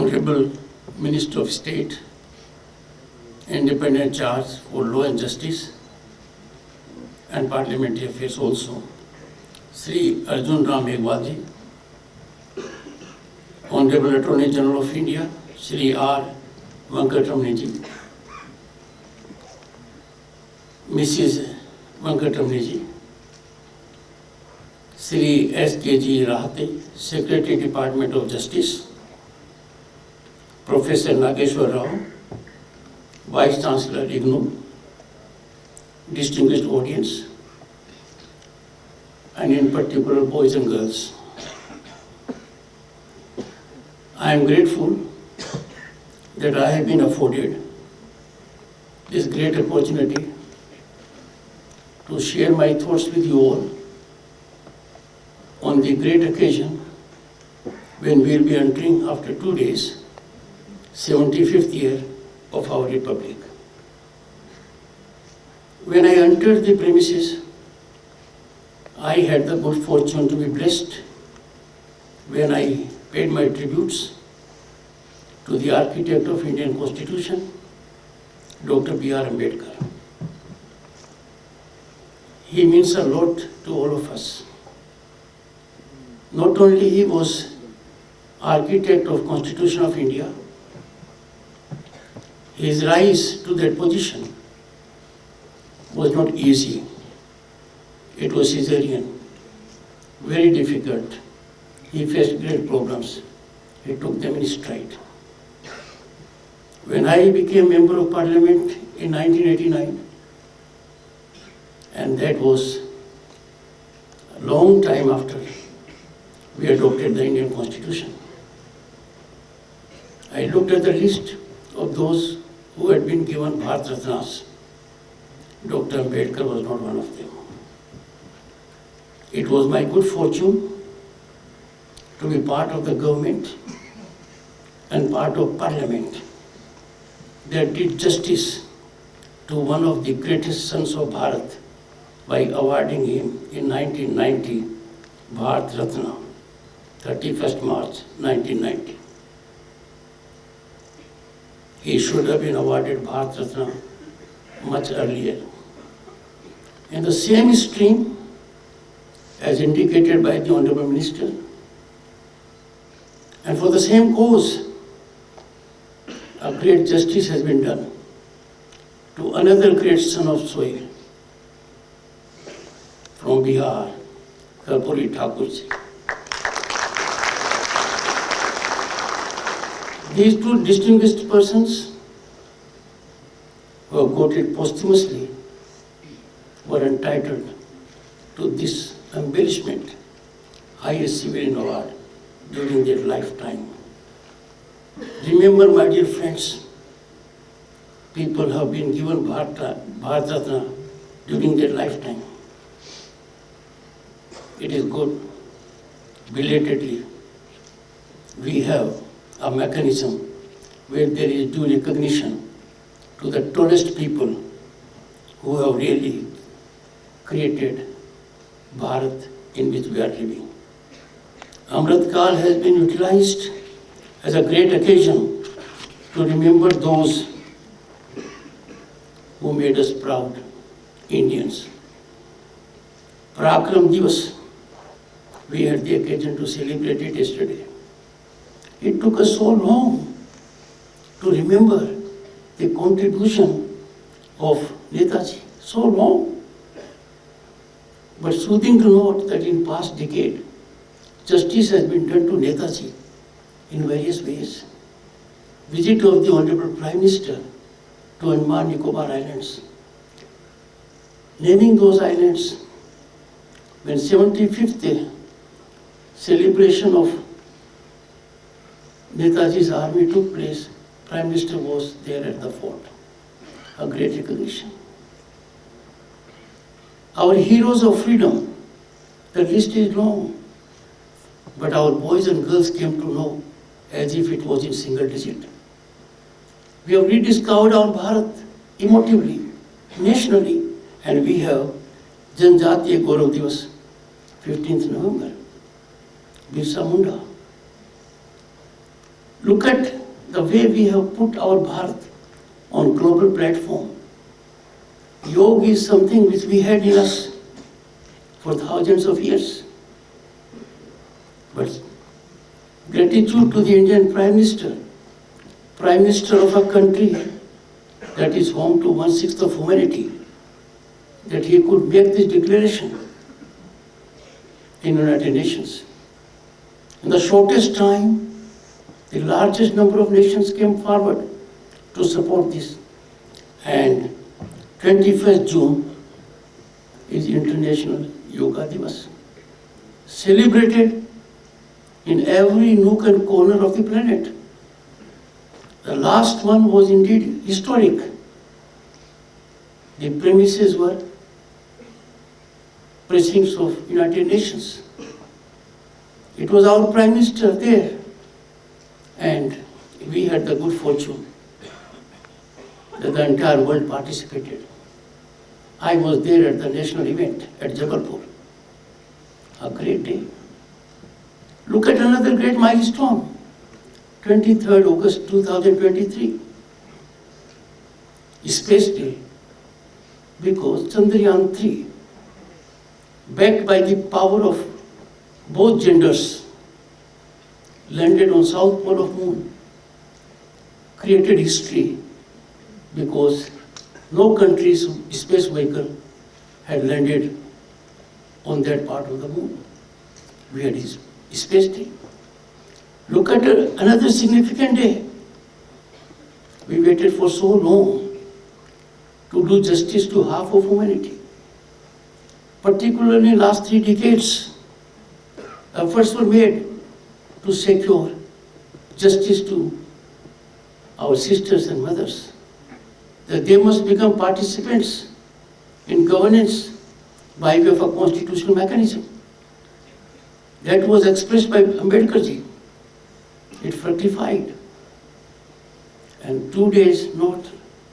Honorable Minister of State, Independent Charge for Law and Justice and Parliamentary Affairs also, Shri Arjun Ram Meghwal ji, Honorable Attorney General of India, Shri R. Venkatramani ji, Mrs. Venkatramani ji, Shri S.K.G. Rahate, Secretary Department of Justice, Professor Nageshwar Rao, Vice Chancellor IGNOU, distinguished audience, and in particular boys and girls. I am grateful that I have been afforded this great opportunity to share my thoughts with you all on the great occasion when we will be entering after 2 days 75th year of our Republic. When I entered the premises, I had the good fortune to be blessed when I paid my tributes to the architect of Indian Constitution, Dr. B.R. Ambedkar. He means a lot to all of us. Not only he was architect of Constitution of India, his rise to that position was not easy. It was Caesarean, very difficult. He faced great problems. He took them in stride. When I became Member of Parliament in 1989, and that was a long time after we adopted the Indian Constitution, I looked at the list of those who had been given Bharat Ratnas. Dr. Ambedkar was not one of them. It was my good fortune to be part of the government and part of Parliament that did justice to one of the greatest sons of Bharat by awarding him in 1990 Bharat Ratna, 31st March 1990. He should have been awarded Bharat Ratna much earlier. In the same stream, as indicated by the Honorable Minister, and for the same cause, a great justice has been done to another great son of soil from Bihar, Karpuri Thakur ji. These two distinguished persons who have got it posthumously were entitled to this embellishment, highest civilian award during their lifetime. Remember, my dear friends, people have been given Bharat Ratna during their lifetime. It is good, belatedly, we have a mechanism where there is due recognition to the tallest people who have really created Bharat in which we are living. Amrit Kal has been utilized as a great occasion to remember those who made us proud Indians. Parakram Divas, we had the occasion to celebrate it yesterday. It took us so long to remember the contribution of Netaji, so long. But soothing to note that in past decade, justice has been done to Netaji in various ways. Visit of the Honorable Prime Minister to Andaman Nicobar Islands, naming those islands. When 75th celebration of Netaji's army took place, Prime Minister was there at the fort. A great recognition. Our heroes of freedom, the list is long, but our boys and girls came to know as if it was in single digit. We have rediscovered our Bharat emotively, nationally, and we have Janjatiya Gaurav Divas, 15th November, Birsa Munda. Look at the way we have put our Bharat on global platform. Yoga is something which we had in us for thousands of years. But gratitude to the Indian Prime Minister of a country that is home to 1/6 of humanity, that he could make this declaration in the United Nations. In the shortest time, the largest number of nations came forward to support this. And 21st June is International Yoga Divas, celebrated in every nook and corner of the planet. The last one was indeed historic. The premises were precincts of United Nations. It was our Prime Minister there, and we had the good fortune that the entire world participated. I was there at the national event at Jabalpur. A great day. Look at another great milestone, 23rd August 2023, Space Day, because Chandrayaan-3, backed by the power of both genders, landed on South Pole of Moon, created history because no country's space vehicle had landed on that part of the moon. We had his Space Day. Look at another significant day. We waited for so long to do justice to half of humanity. Particularly in the last 3 decades, efforts were made to secure justice to our sisters and mothers, that they must become participants in governance by way of a constitutional mechanism. That was expressed by Ambedkar ji. It fructified. And 2 days note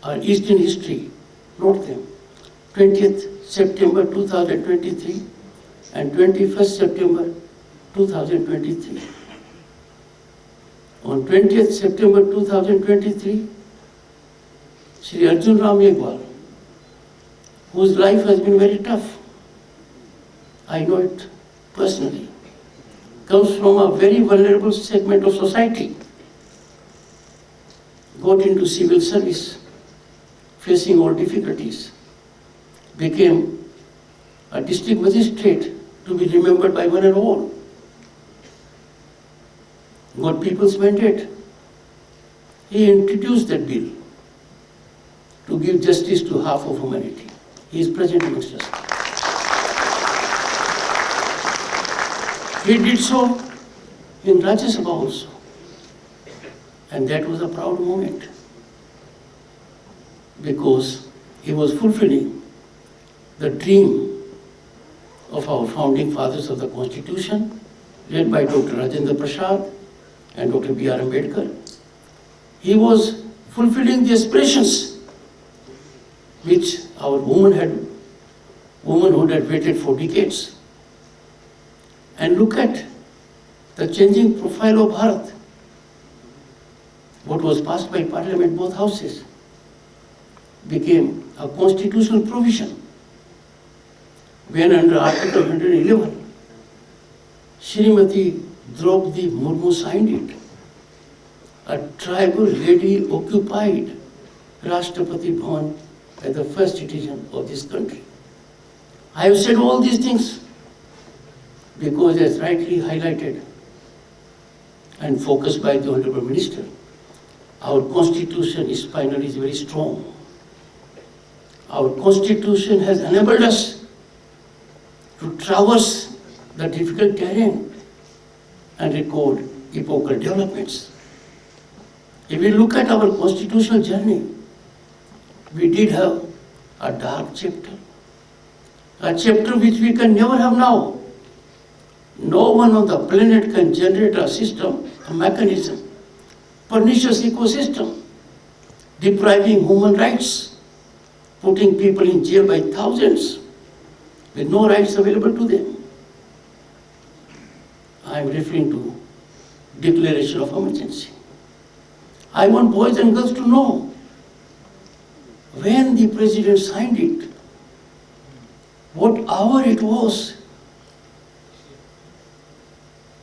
are East in history. Note them. 20th September 2023 and 21st September 2023. On 20th September 2023, Shri Arjun Ram Meghwal, whose life has been very tough, I know it personally, comes from a very vulnerable segment of society, got into civil service, facing all difficulties, became a district magistrate to be remembered by one and all, got people's mandate. He introduced that bill to give justice to half of humanity. He is present amongst us. He did so in Rajya Sabha also. And that was a proud moment because he was fulfilling the dream of our founding fathers of the Constitution, led by Dr. Rajendra Prasad and Dr. B.R. Ambedkar. He was fulfilling the aspirations which our womanhood had waited for decades. And look at the changing profile of Bharat. What was passed by Parliament, both houses, became a constitutional provision when under Article 111, Srimati Draupadi Murmu signed it. A tribal lady occupied Rashtrapati Bhavan as the first citizen of this country. I have said all these things because, as rightly highlighted and focused by the Honorable Minister, our Constitution is finally very strong. Our Constitution has enabled us to traverse the difficult terrain and record epochal developments. If we look at our constitutional journey, we did have a dark chapter, a chapter which we can never have now. No one on the planet can generate a system, a mechanism, pernicious ecosystem, depriving human rights, putting people in jail by thousands with no rights available to them. I am referring to declaration of emergency. I want boys and girls to know, when the president signed it, what hour it was,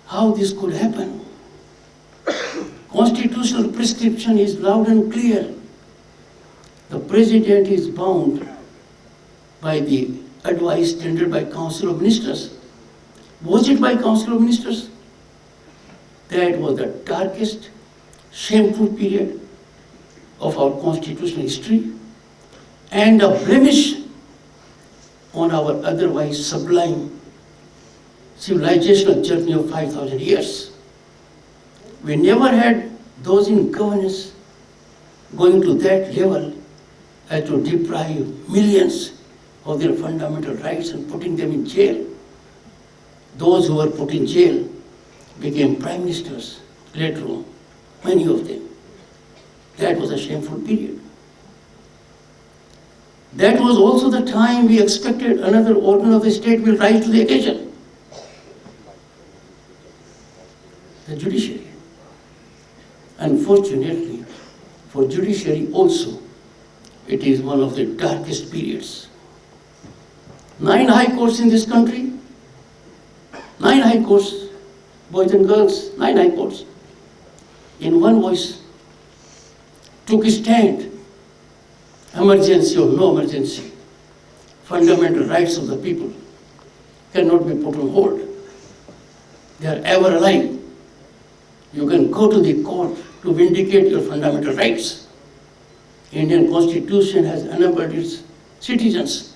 how this could happen. Constitutional prescription is loud and clear. The president is bound by the advice tendered by Council of Ministers. Was it by Council of Ministers? That was the darkest, shameful period of our constitutional history and a blemish on our otherwise sublime civilizational journey of 5,000 years. We never had those in governance going to that level as to deprive millions of their fundamental rights and putting them in jail. Those who were put in jail became prime ministers later on, many of them. That was a shameful period. That was also the time we expected another organ of the state will rise to the occasion. The judiciary. Unfortunately, for judiciary also, it is one of the darkest periods. 9 high courts in this country, 9 high courts, boys and girls, 9 high courts, in one voice, took a stand. Emergency or no emergency, fundamental rights of the people cannot be put on hold. They are ever alive. You can go to the court to vindicate your fundamental rights. Indian Constitution has enabled its citizens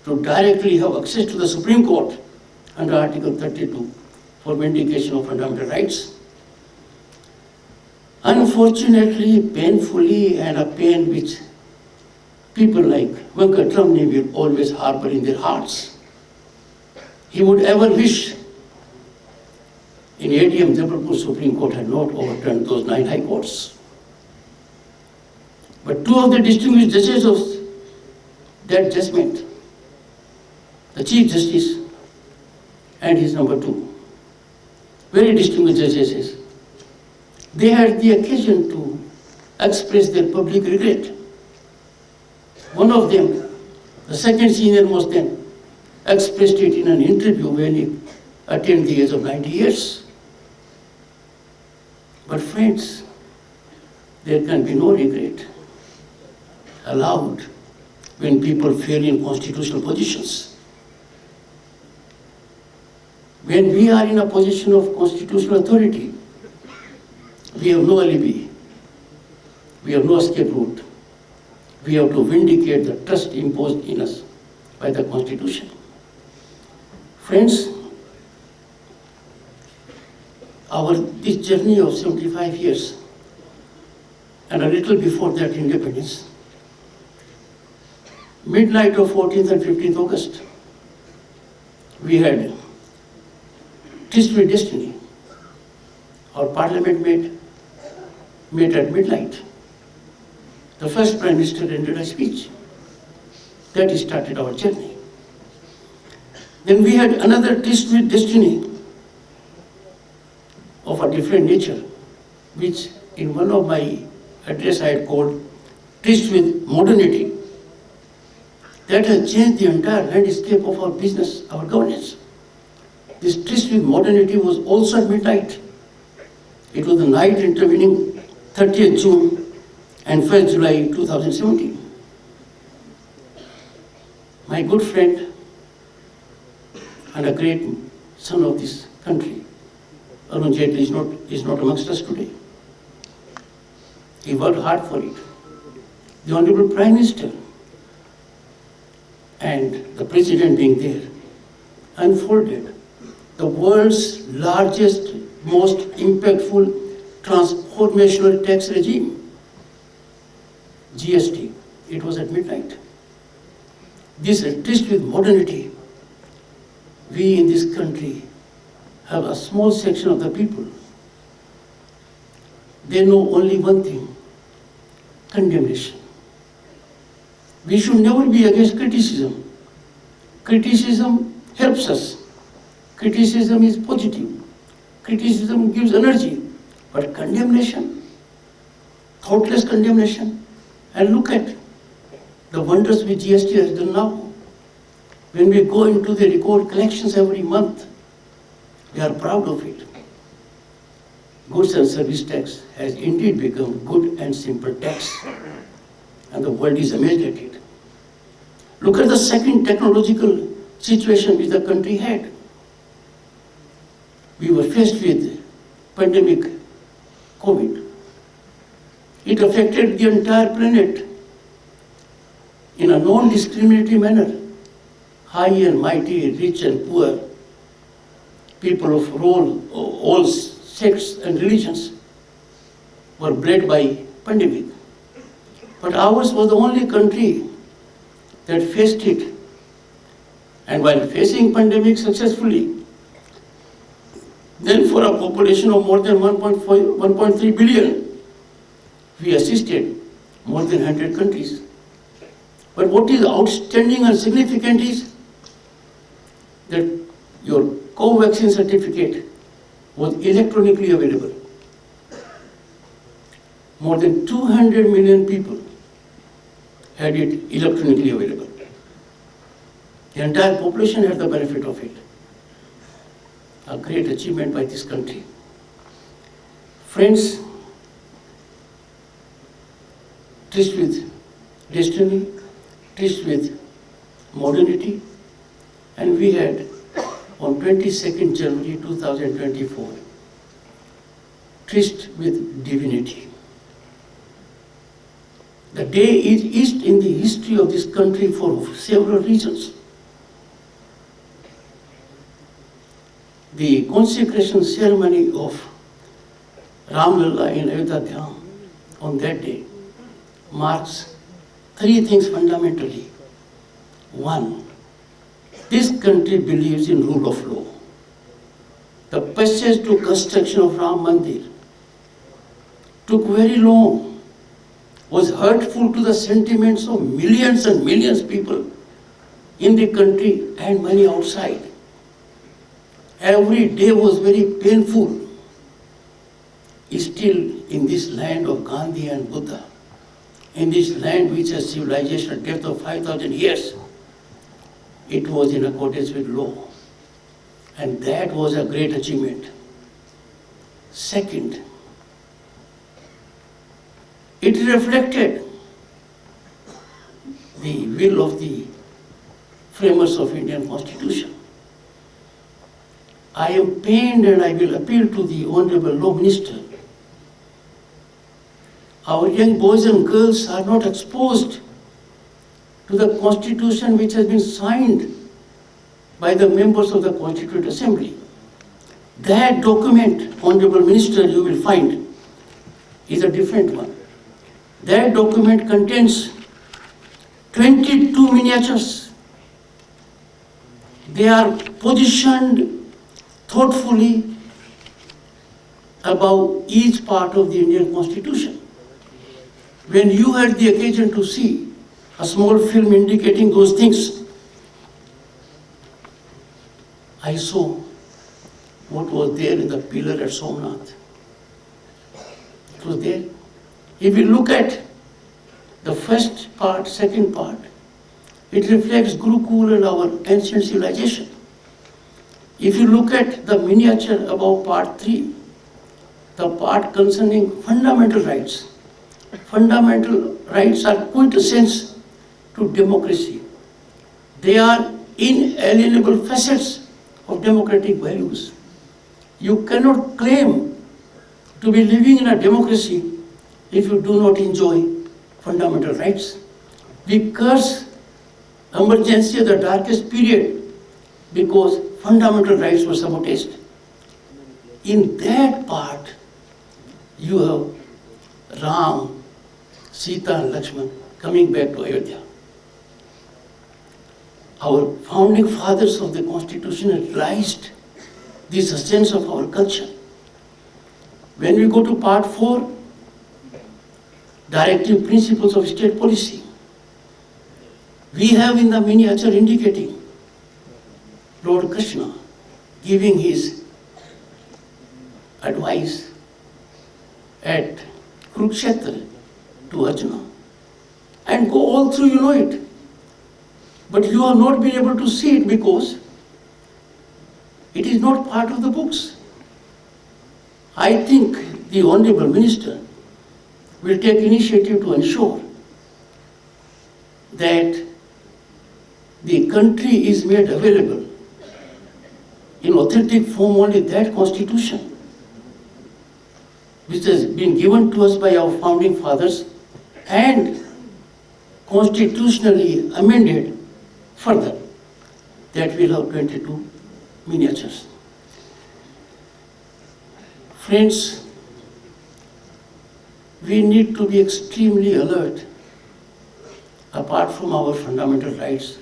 to directly have access to the Supreme Court under Article 32 for vindication of fundamental rights. Unfortunately, painfully, and a pain which people like Venkatraman will always harbor in their hearts. He would ever wish in ADM Jabalpur Supreme Court had not overturned those 9 high courts. But 2 of the distinguished judges of that judgment, the Chief Justice and his number 2, very distinguished judges, they had the occasion to express their public regret. One of them, the second senior most then, expressed it in an interview when he attained the age of 90 years. But friends, there can be no regret allowed when people fail in constitutional positions. When we are in a position of constitutional authority, we have no alibi, we have no escape route. We have to vindicate the trust imposed in us by the Constitution. Friends, this journey of 75 years and a little before that independence, midnight of 14th and 15th August, we had tryst with destiny. Our parliament met at midnight. The first Prime Minister ended a speech. That started our journey. Then we had another tryst with destiny of a different nature, which in one of my address I had called tryst with modernity. That has changed the entire landscape of our business, our governance. This tryst with modernity was also at midnight. It was the night intervening 30th June and 1st July 2017. My good friend and a great son of this country, Arun Jaitley is not amongst us today. He worked hard for it. The Honorable Prime Minister and the President being there unfolded the world's largest, most impactful transformational tax regime. GST, it was at midnight. This tryst with modernity, we in this country have a small section of the people. They know only one thing, condemnation. We should never be against criticism. Criticism helps us. Criticism is positive. Criticism gives energy. But condemnation, thoughtless condemnation. And look at the wonders which GST has done now. When we go into the record collections every month, we are proud of it. Goods and service tax has indeed become good and simple tax, and the world is amazed at it. Look at the second technological situation which the country had. We were faced with pandemic COVID. It affected the entire planet in a non-discriminatory manner. High and mighty, rich and poor, people of all sects and religions were bled by pandemic. But ours was the only country that faced it. And while facing pandemic successfully, then for a population of more than 1.3 billion, we assisted more than 100 countries. But what is outstanding and significant is that your co-vaccine certificate was electronically available. More than 200 million people had it electronically available. The entire population had the benefit of it. A great achievement by this country. Friends, tryst with destiny, tryst with modernity, and we had on 22nd January 2024, tryst with divinity. The day is etched in the history of this country for several reasons. The consecration ceremony of Ram Lalla in Ayodhya on that day marks three things fundamentally. One, this country believes in rule of law. The passage to construction of Ram Mandir took very long, was hurtful to the sentiments of millions and millions of people in the country and many outside. Every day was very painful. Still, in this land of Gandhi and Buddha, in this land which has civilization at depth of 5,000 years, it was in accordance with law. And that was a great achievement. Second, it reflected the will of the framers of Indian Constitution. I am pained and I will appeal to the Honorable Law Minister. Our young boys and girls are not exposed to the Constitution which has been signed by the members of the Constituent Assembly. That document, Honorable Minister, you will find is a different one. That document contains 22 miniatures. They are positioned thoughtfully about each part of the Indian Constitution. When you had the occasion to see a small film indicating those things, I saw what was there in the pillar at Somnath. It was there. If you look at the first part, second part, it reflects Gurukul and our ancient civilization. If you look at the miniature about part 3, the part concerning fundamental rights are quintessence to democracy. They are inalienable facets of democratic values. You cannot claim to be living in a democracy if you do not enjoy fundamental rights. We curse emergency at the darkest period because fundamental rights were sabotaged. In that part, you have Ram, Sita and Lakshman coming back to Ayodhya. Our founding fathers of the Constitution realized this essence of our culture. When we go to part 4, directive principles of state policy, we have in the miniature indicating Lord Krishna giving his advice at Kurukshetra to Arjuna. And go all through, you know it. But you have not been able to see it because it is not part of the books. I think the Honorable Minister will take initiative to ensure that the country is made available in authentic form only that Constitution which has been given to us by our founding fathers and constitutionally amended further, that will have 22 miniatures. Friends, we need to be extremely alert apart from our fundamental rights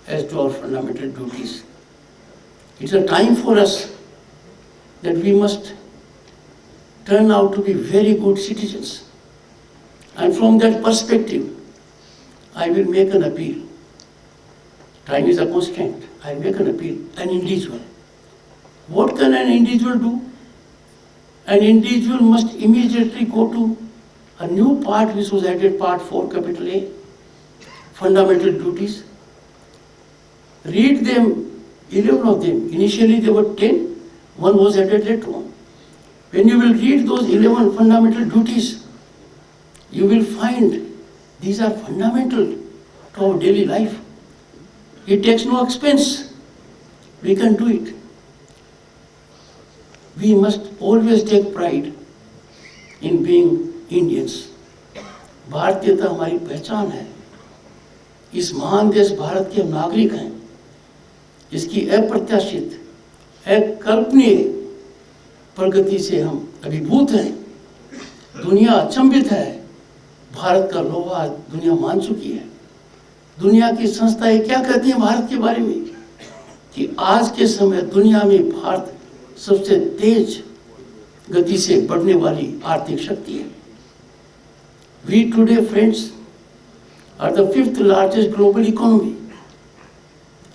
as to our fundamental duties. It's a time for us that we must turn out to be very good citizens. And from that perspective, I will make an appeal. Time is a constraint. I will make an appeal. An individual. What can an individual do? An individual must immediately go to a new part which was added, Part 4, Capital A, Fundamental Duties. Read them, 11 of them. Initially there were 10, one was added later on. When you will read those 11 fundamental duties, you will find these are fundamental to our daily life. It takes no expense. We can do it. We must always take pride in being Indians. भारतीयता हमारी पहचान है. इस महान देश भारत के हम नागरिक हैं. इसकी अप्रत्याशित, अकल्पनीय प्रगति से हम अभिभूत हैं. दुनिया अचंभित है. भारत का लोहा दुनिया मान चुकी है. दुनिया की संस्थाएं क्या कहती हैं भारत के बारे में कि आज के समय दुनिया में भारत सबसे तेज गति से बढ़ने वाली आर्थिक शक्ति है. We today, friends, are the 5th largest global economy.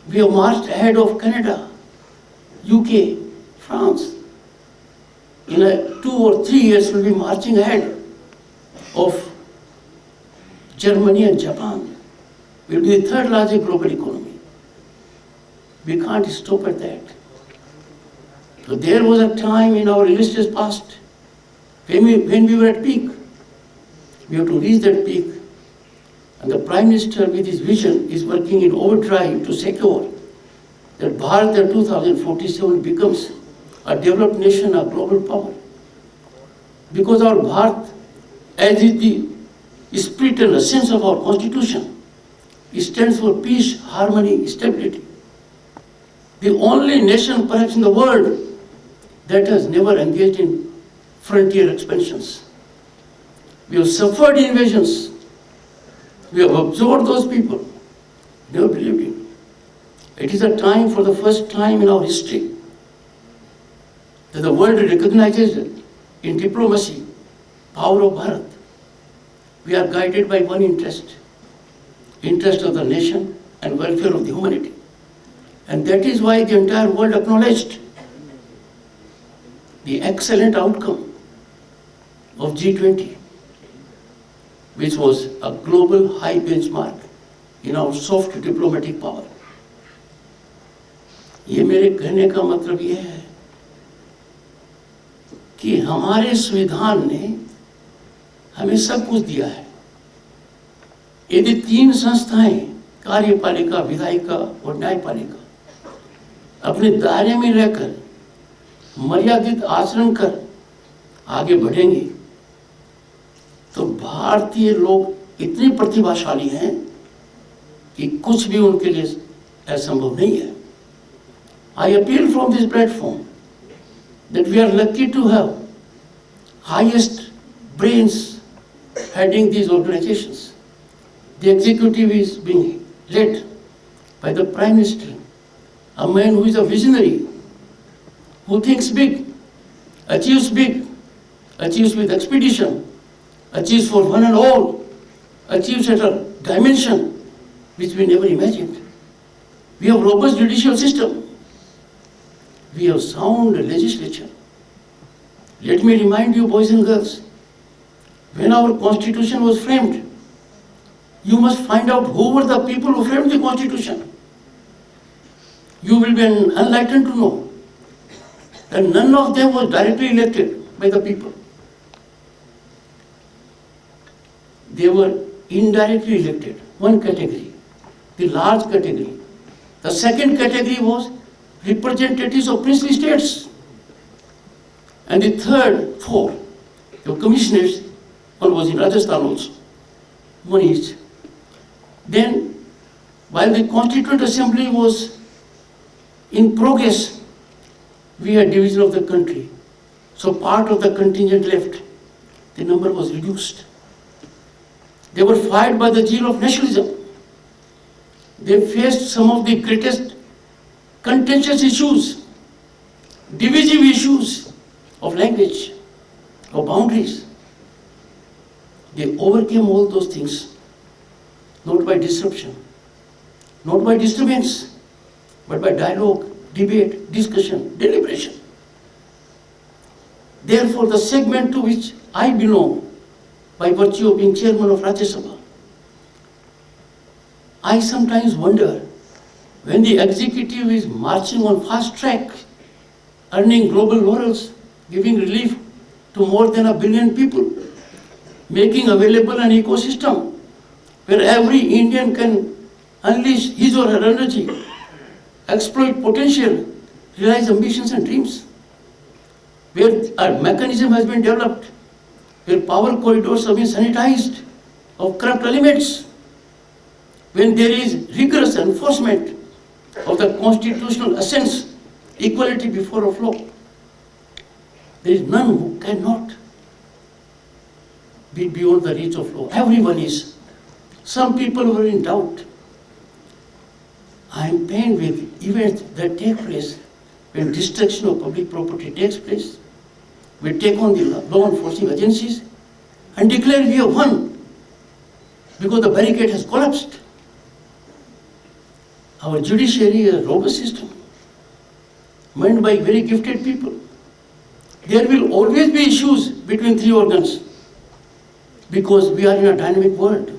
We have marched ahead of Canada, UK, France. In 2 or 3 years, we'll be marching ahead of Germany and Japan. We'll be the 3rd largest global economy. We can't stop at that. So there was a time in our illustrious past when we were at peak. We have to reach that peak. And the Prime Minister with his vision is working in overdrive to secure that Bharat in 2047 becomes a developed nation, a global power. Because our Bharat, as is the spirit and essence of our constitution, it stands for peace, harmony, stability. The only nation perhaps in the world that has never engaged in frontier expansions. We have suffered invasions. We have absorbed those people. Never believed in. It is a time, for the first time in our history, that the world recognizes in diplomacy power of Bharat. We are guided by one interest of the nation and welfare of the humanity. And that is why the entire world acknowledged the excellent outcome of G20, which was a global high benchmark in our soft diplomatic power. ये मेरे कहने का मतलब ये है कि हमारे संविधान ने हमें सब कुछ दिया है. यदि 3 संस्थाएं, कार्यपालिका, विधायिका और न्यायपालिका, अपने दायरे में रहकर मर्यादित आचरण कर आगे बढ़ेंगे, तो भारतीय लोग इतने प्रतिभाशाली हैं कि कुछ भी उनके लिए असंभव नहीं है. I appeal from this platform that we are lucky to have highest brains heading these organizations. The executive is being led by the Prime Minister, a man who is a visionary, who thinks big, achieves with expedition, achieves for one and all, achieves at a dimension which we never imagined. We have robust judicial system. We have sound legislature. Let me remind you, boys and girls, when our constitution was framed, you must find out who were the people who framed the constitution. You will be enlightened to know that none of them was directly elected by the people. They were indirectly elected, one category, the large category. The second category was representatives of princely states. And the third, four, the commissioners, one was in Rajasthan also, one each. Then, while the Constituent Assembly was in progress, we had division of the country. So part of the contingent left. The number was reduced. They were fired by the zeal of nationalism. They faced some of the greatest contentious issues, divisive issues of language, of boundaries. They overcame all those things, not by disruption, not by disturbance, but by dialogue, debate, discussion, deliberation. Therefore, the segment to which I belong, by virtue of being chairman of Rajya Sabha, I sometimes wonder, when the executive is marching on fast track, earning global laurels, giving relief to more than 1 billion people, making available an ecosystem where every Indian can unleash his or her energy, exploit potential, realize ambitions and dreams, where a mechanism has been developed, where power corridors have been sanitized of corrupt elements, when there is rigorous enforcement of the constitutional essence, equality before the law. There is none who cannot be beyond the reach of law. Everyone is. Some people were in doubt. I am pained with events that take place when destruction of public property takes place. We take on the law enforcing agencies and declare we have won because the barricade has collapsed. Our judiciary is a robust system, manned by very gifted people. There will always be issues between three organs because we are in a dynamic world.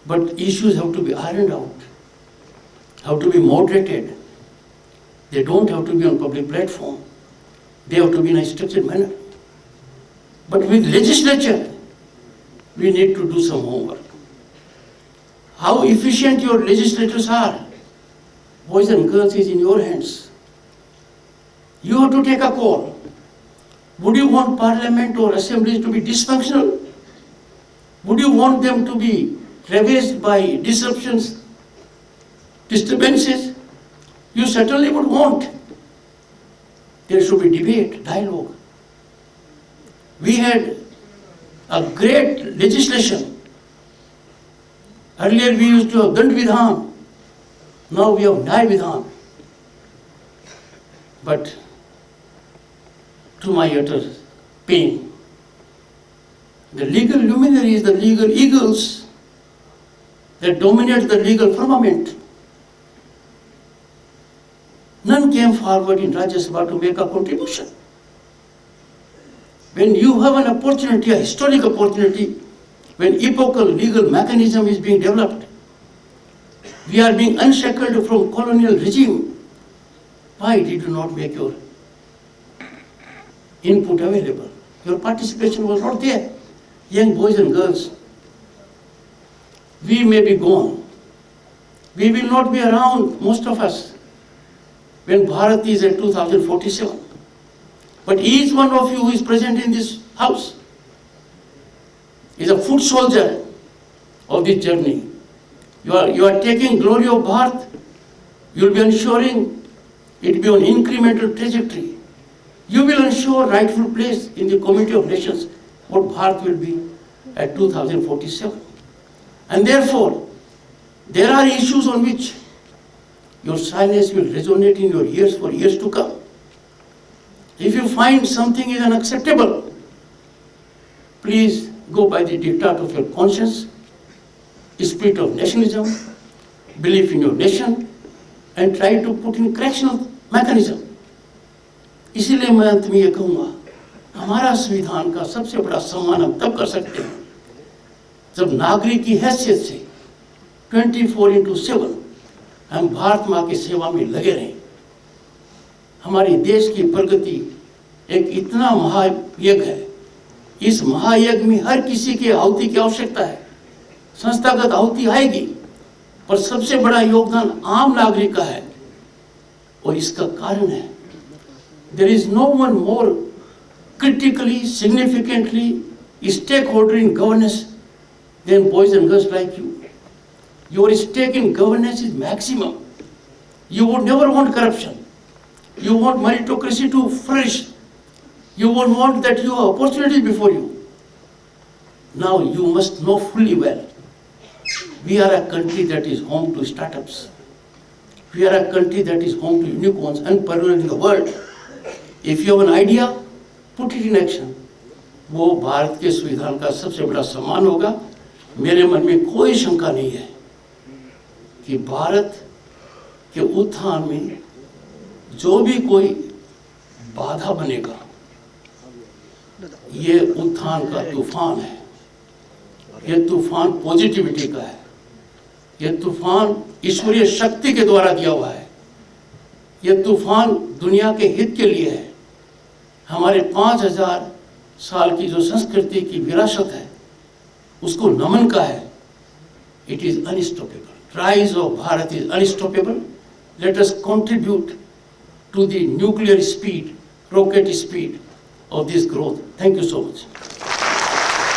But issues have to be ironed out, have to be moderated. They don't have to be on public platform. They have to be in a structured manner. But with legislature, we need to do some homework. How efficient your legislators are, boys and girls, is in your hands. You have to take a call. Would you want parliament or assemblies to be dysfunctional? Would you want them to be ravaged by disruptions, disturbances? You certainly would want. There should be debate, dialogue. We had a great legislation. Earlier we used to have Samvidhan. Now we have Vidhan. But to my utter pain, the legal luminaries, the legal eagles that dominate the legal firmament, none came forward in Rajya Sabha to make a contribution. When you have an opportunity, a historic opportunity, when epochal legal mechanism is being developed, we are being unshackled from colonial regime. Why did you not make your input available? Your participation was not there. Young boys and girls, we may be gone. We will not be around, most of us, when Bharat is at 2047. But each one of you who is present in this house is a foot soldier of this journey. You are taking glory of Bharat. You will be ensuring it will be on incremental trajectory. You will ensure rightful place in the Committee of Nations what Bharat will be at 2047. And therefore, there are issues on which your silence will resonate in your ears for years to come. If you find something is unacceptable, please go by the diktat of your conscience, spirit of nationalism, belief in your nation, and try to put in correctional mechanism. इसीलिए मैं अंत में ये कहूँगा, हमारा संविधान का सबसे बड़ा सम्मान हम तब कर सकते हैं जब नागरिक की हैसियत से 24/7 हम भारत माँ की सेवा में लगे रहें। हमारे देश की प्रगति एक इतना महायज्ञ है, इस महायज्ञ में हर किसी की आहुति की आवश्यकता है। संस्थागत आहुति आएगी, पर सबसे बड़ा योगदान आम नागरिक का है, और इसका कारण है there is no one more critically, significantly stakeholder in governance than boys and girls like you. Your stake in governance is maximum. You would never want corruption. You want meritocracy to flourish. You would want that you have opportunity before you. Now you must know fully well, we are a country that is home to startups. We are a country that is home to unicorns and unparalleled in the world. If you have an idea, put it in action. वो भारत के संविधान का सबसे बड़ा सम्मान होगा। मेरे मन में कोई शंका नहीं है कि भारत के उत्थान में जो भी कोई बाधा बनेगा, ये उत्थान का तूफान है। ये तूफान पॉजिटिविटी का है। ये तूफान ईश्वरीय शक्ति के द्वारा दिया हुआ है। ये तूफान दुनिया के हित के लिए है। हमारे 5000 साल की जो संस्कृति की विरासत है, उसको नमन का है। It is unstoppable. Rise of Bharat is unstoppable. Let us contribute to the nuclear speed, rocket speed of this growth. Thank you so much.